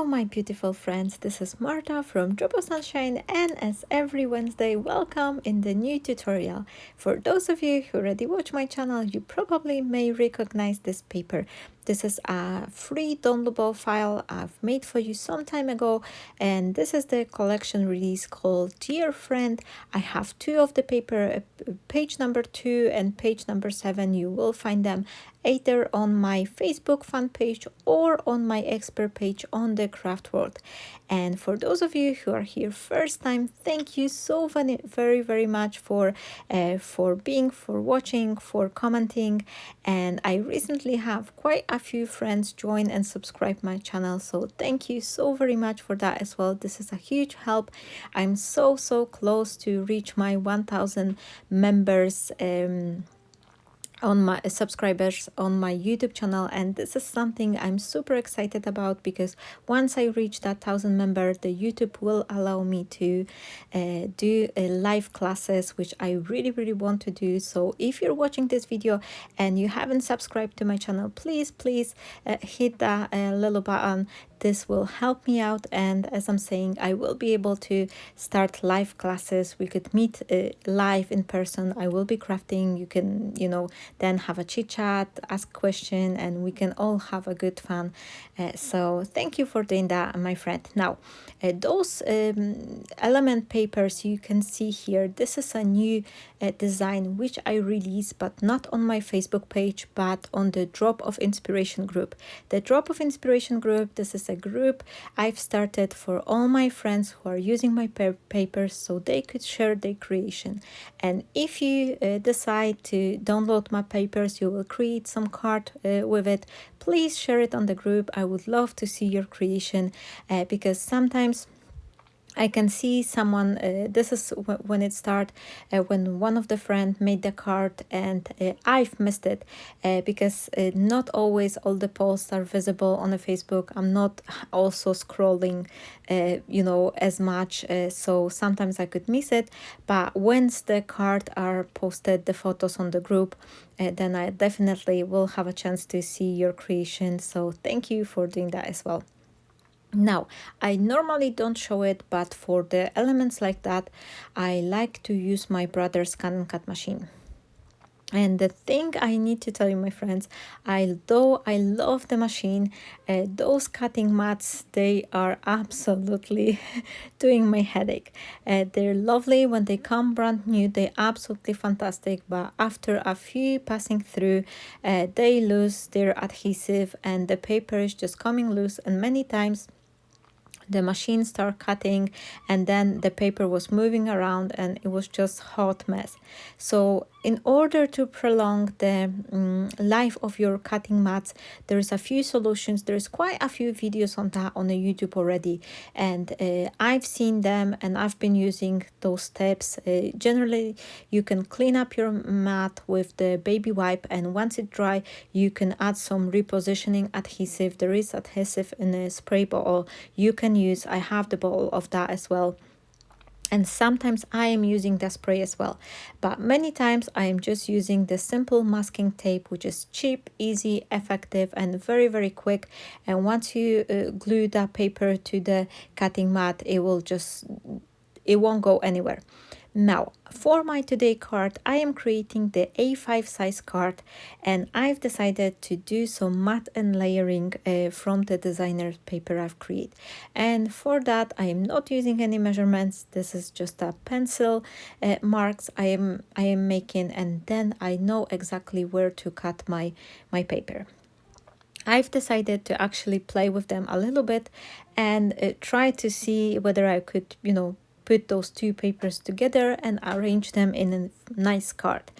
Hello my beautiful friends, this is Marta from Drop of Sunshine, and as every Wednesday, welcome in the new tutorial. For those of you who already watch my channel, you probably may recognize this paper. This is a free downloadable file I've made for you some time ago, and this is the collection release called Dear Friend. I have two of the paper, page number 2 and page number 7. You will find them either on my Facebook fan page or on my expert page on the craft world. And for those of you who are here first time, thank you so very much for watching, for commenting. And I recently have quite a few friends join and subscribe my channel, so thank you so very much for that as well. This is a huge help. I'm so close to reach my 1000 members on my subscribers on my YouTube channel, and this is something I'm super excited about, because once I reach that 1000 members, the YouTube will allow me to do live classes, which I really want to do. So if you're watching this video and you haven't subscribed to my channel, please hit that little button. This will help me out, and as I'm saying, I will be able to start live classes. We could meet live in person. I will be crafting. You can, then have a chit chat, ask question, and we can all have a good fun. So thank you for doing that, my friend. Now, those element papers you can see here, this is a new design which I released, but not on my Facebook page, but on the Drop of Inspiration group. The Drop of Inspiration group, this is a group I've started for all my friends who are using my papers, so they could share their creation. And if you decide to download my papers, you will create some card with it. Please share it on the group. I would love to see your creation, because sometimes I can see someone, this is when it started, when one of the friends made the card, and I've missed it because not always all the posts are visible on the Facebook. I'm not also scrolling, as much, so sometimes I could miss it. But once the card are posted, the photos on the group, then I definitely will have a chance to see your creation. So thank you for doing that as well. Now, I normally don't show it, but for the elements like that, I like to use my brother's scan and cut machine. And the thing I need to tell you, my friends, although I love the machine, those cutting mats, they are absolutely doing my headache. They're lovely when they come brand new, they're absolutely fantastic, but after a few passing through, they lose their adhesive and the paper is just coming loose, and many times the machine started cutting, and then the paper was moving around, and it was just hot mess. So in order to prolong the life of your cutting mats, there's a few solutions. There's quite a few videos on that on the YouTube already, and I've seen them and I've been using those steps. Generally, you can clean up your mat with the baby wipe, and once it's dry, you can add some repositioning adhesive. There is adhesive in a spray bottle you can use. I have the bottle of that as well, and sometimes I am using the spray as well, but many times I am just using the simple masking tape, which is cheap, easy, effective, and very quick. And once you glue that paper to the cutting mat, it won't go anywhere. Now, for my today card, I am creating the A5 size card, and I've decided to do some matte and layering from the designer paper I've created. And for that, I am not using any measurements. This is just a pencil marks I am making, and then I know exactly where to cut my paper. I've decided to actually play with them a little bit and try to see whether I could, put those two papers together and arrange them in a nice card.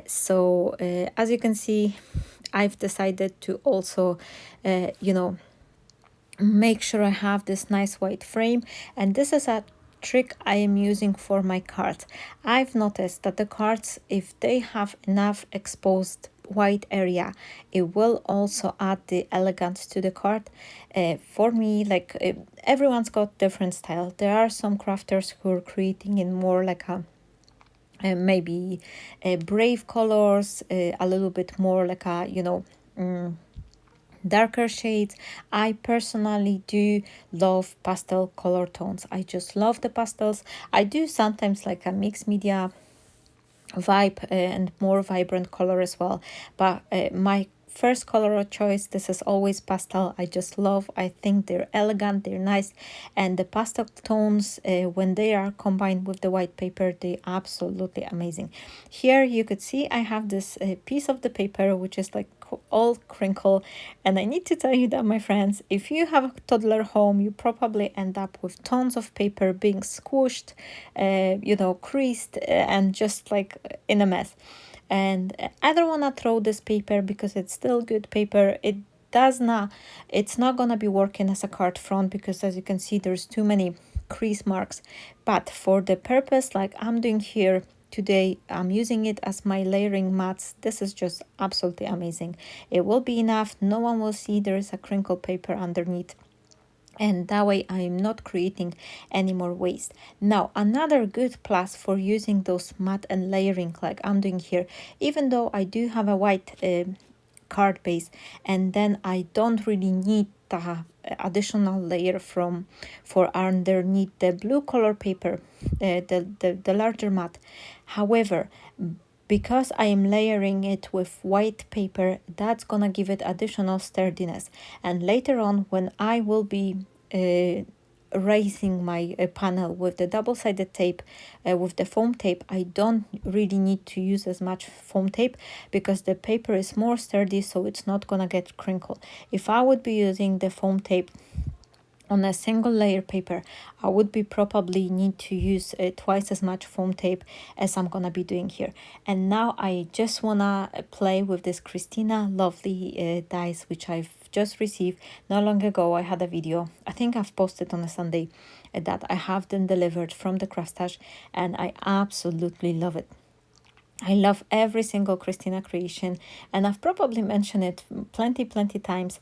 So as you can see, I've decided to also, make sure I have this nice white frame, and this is a trick I am using for my cards. I've noticed that the cards, if they have enough exposed white area, it will also add the elegance to the card. For me, everyone's got different style. There are some crafters who are creating in more like a maybe brave colors, a little bit more like a darker shades. I personally do love pastel color tones. I just love the pastels. I do sometimes like a mixed media vibe and more vibrant color as well, but my first color of choice, this is always pastel. I just love, I think they're elegant, they're nice, and the pastel tones when they are combined with the white paper, they absolutely amazing. Here you could see I have this piece of the paper which is like all crinkle, and I need to tell you that, my friends, if you have a toddler home, you probably end up with tons of paper being squished, creased, and just like in a mess. And I don't want to throw this paper because it's still good paper. It's not gonna be working as a card front because, as you can see, there's too many crease marks. But for the purpose like I'm doing here today, I'm using it as my layering mats. This is just absolutely amazing. It will be enough. No one will see there is a crinkle paper underneath, and that way I'm not creating any more waste. Now, another good plus for using those matte and layering like I'm doing here, even though I do have a white card base, and then I don't really need the additional layer for underneath the blue color paper, the larger mat. However, because I am layering it with white paper, that's gonna give it additional sturdiness. And later on, when I will be raising my panel with the double-sided tape, with the foam tape, I don't really need to use as much foam tape because the paper is more sturdy, so it's not gonna get crinkled. If I would be using the foam tape on a single layer paper, I would be probably need to use twice as much foam tape as I'm gonna be doing here. And now I just wanna play with this Christina lovely dies, which I've just received not long ago. I had a video, I think I've posted on a Sunday, that I have them delivered from the craft stash, and I absolutely love it. I love every single Christina creation, and I've probably mentioned it plenty times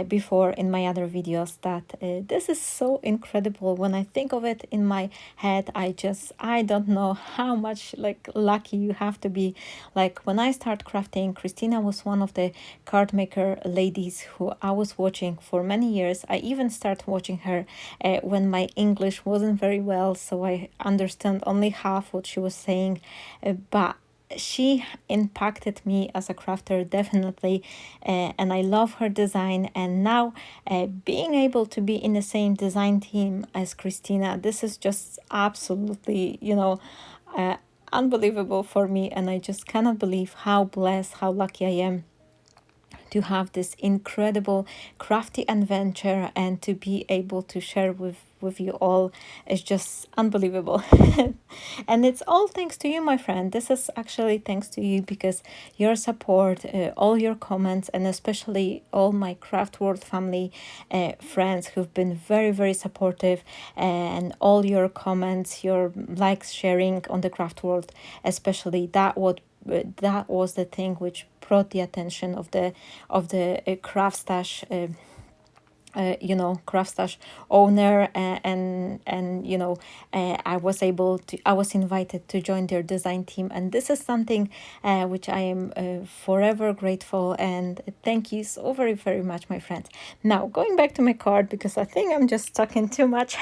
before in my other videos that this is so incredible. When I think of it in my head, I don't know how much like lucky you have to be. Like when I start crafting, Christina was one of the card maker ladies who I was watching for many years. I even started watching her when my English wasn't very well, so I understand only half what she was saying, but she impacted me as a crafter, definitely, and I love her design. And now being able to be in the same design team as Christina, this is just absolutely, unbelievable for me, and I just cannot believe how blessed, how lucky I am to have this incredible crafty adventure and to be able to share with you all. Is just unbelievable. And it's all thanks to you, my friend. This is actually thanks to you, because your support, all your comments, and especially all my craft world family friends who've been very supportive, and all your comments, your likes, sharing on the craft world, especially that was the thing which brought the attention of the craft stash craft stash owner, I was invited to join their design team, and this is something which I am forever grateful, and thank you so very much, my friends. Now going back to my card, because I think I'm just talking too much.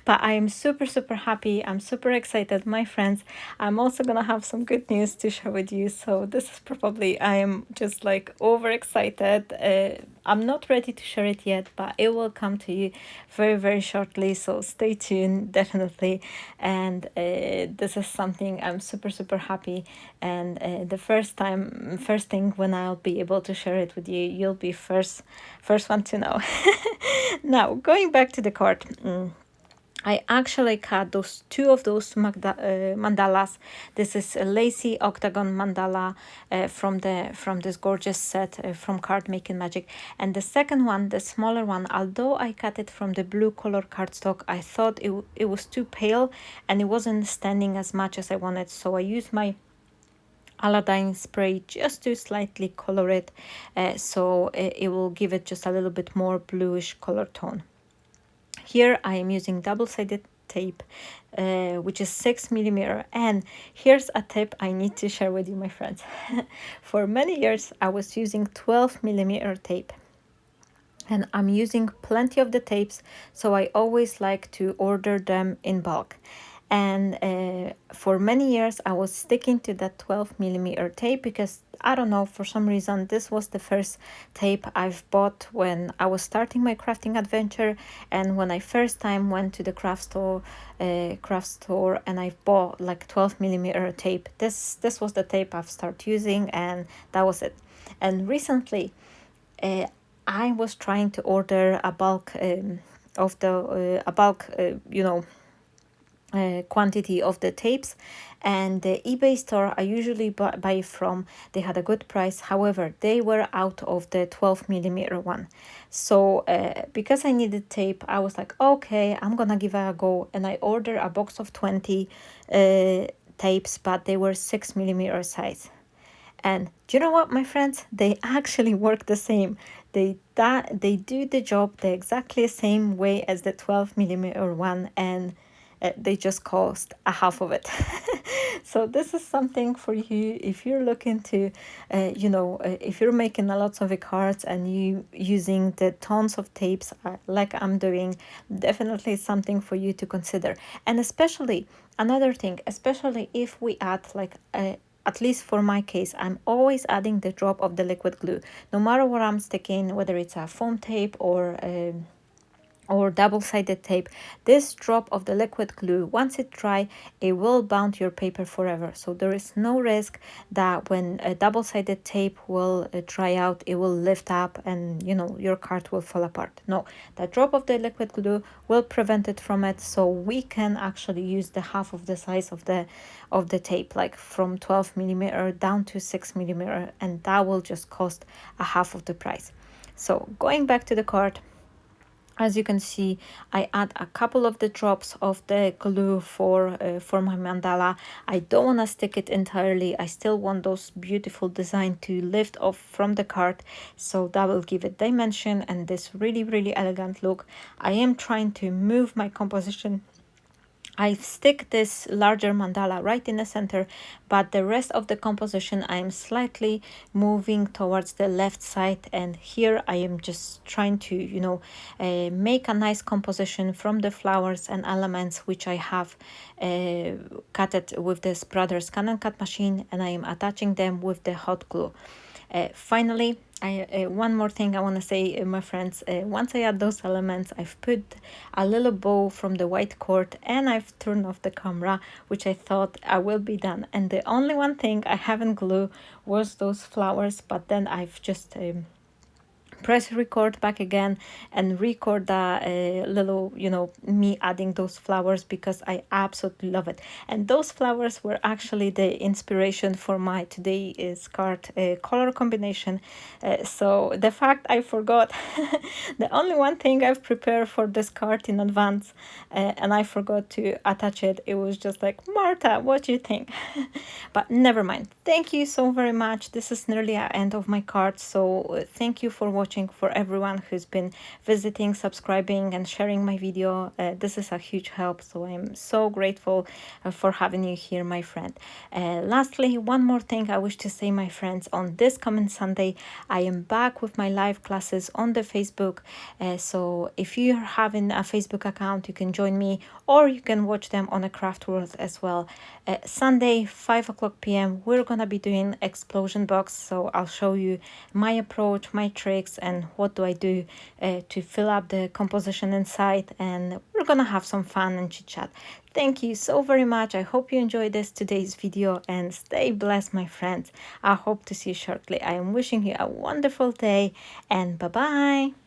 But I am super happy, I'm super excited, my friends. I'm also gonna have some good news to share with you, so this is probably, I am just like overexcited. I'm not ready to share it yet, but it will come to you very shortly, so stay tuned, definitely. And this is something I'm super happy, and the first thing when I'll be able to share it with you, you'll be first one to know. Now going back to the card, I actually cut two of those mandalas. This is a LACY OCTAGON mandala from this gorgeous set from Card Making Magic. And the second one, the smaller one, although I cut it from the blue color cardstock, I thought it was too pale and it wasn't standing as much as I wanted. So I used my Aladdin spray just to slightly color it, so it will give it just a little bit more bluish color tone. Here I am using double-sided tape, which is 6mm, and here's a tip I need to share with you, my friends. For many years I was using 12mm tape, and I'm using plenty of the tapes, so I always like to order them in bulk. And for many years I was sticking to that 12 millimeter tape because I don't know, for some reason this was the first tape I've bought when I was starting my crafting adventure, and when I first time went to the craft store and I bought like 12 millimeter tape, this was the tape I've started using, and that was it. And recently uh, I was trying to order a bulk of the a bulk quantity of the tapes, and the eBay store I usually buy from, they had a good price. However, they were out of the 12 millimeter one, so because I needed tape, I was like, okay, I'm gonna give it a go, and I ordered a box of 20 tapes, but they were 6 millimeter size. And do you know what, my friends? They actually work the same. They do the job the exactly same way as the 12 millimeter one, and they just cost a half of it. So this is something for you if you're looking to, if you're making a lot of cards and you using the tons of tapes like I'm doing, definitely something for you to consider. And especially another thing, especially if we add like a at least for my case, I'm always adding the drop of the liquid glue, no matter what I'm sticking, whether it's a foam tape or double-sided tape. This drop of the liquid glue, once it dry, it will bound your paper forever, so there is no risk that when a double-sided tape will dry out, it will lift up and your card will fall apart. No, the drop of the liquid glue will prevent it from it, so we can actually use the half of the size of the tape, like from 12 millimeter down to 6 millimeter, and that will just cost a half of the price. So going back to the card, as you can see, I add a couple of the drops of the glue for my mandala. I don't want to stick it entirely. I still want those beautiful design to lift off from the card, so that will give it dimension and this really, really elegant look. I am trying to move my composition. I stick this larger mandala right in the center, but the rest of the composition I am slightly moving towards the left side, and here I am just trying to make a nice composition from the flowers and elements which I have cut it with this Brothers Scan and Cut machine, and I am attaching them with the hot glue. Finally, one more thing I want to say, my friends, once I add those elements, I've put a little bow from the white cord and I've turned off the camera, which I thought I will be done. And the only one thing I haven't glued was those flowers, but then I've just press record back again and record the little me adding those flowers, because I absolutely love it. And those flowers were actually the inspiration for my today's card color combination. So the fact I forgot the only one thing I've prepared for this card in advance, and I forgot to attach it. It was just like, Marta, what do you think? But never mind. Thank you so very much. This is nearly the end of my card, so thank you for watching. For everyone who's been visiting, subscribing and sharing my video, this is a huge help, so I'm so grateful for having you here, my friend. Lastly, one more thing I wish to say, my friends. On this coming Sunday, I am back with my live classes on the Facebook, so if you're having a Facebook account, you can join me, or you can watch them on a Craft World as well. Sunday 5 p.m. we're gonna be doing explosion box, so I'll show you my approach, my tricks, and what do I do to fill up the composition inside, and we're gonna have some fun and chit chat. Thank you so very much. I hope you enjoyed today's video, and stay blessed, my friends. I hope to see you shortly. I am wishing you a wonderful day, and bye bye.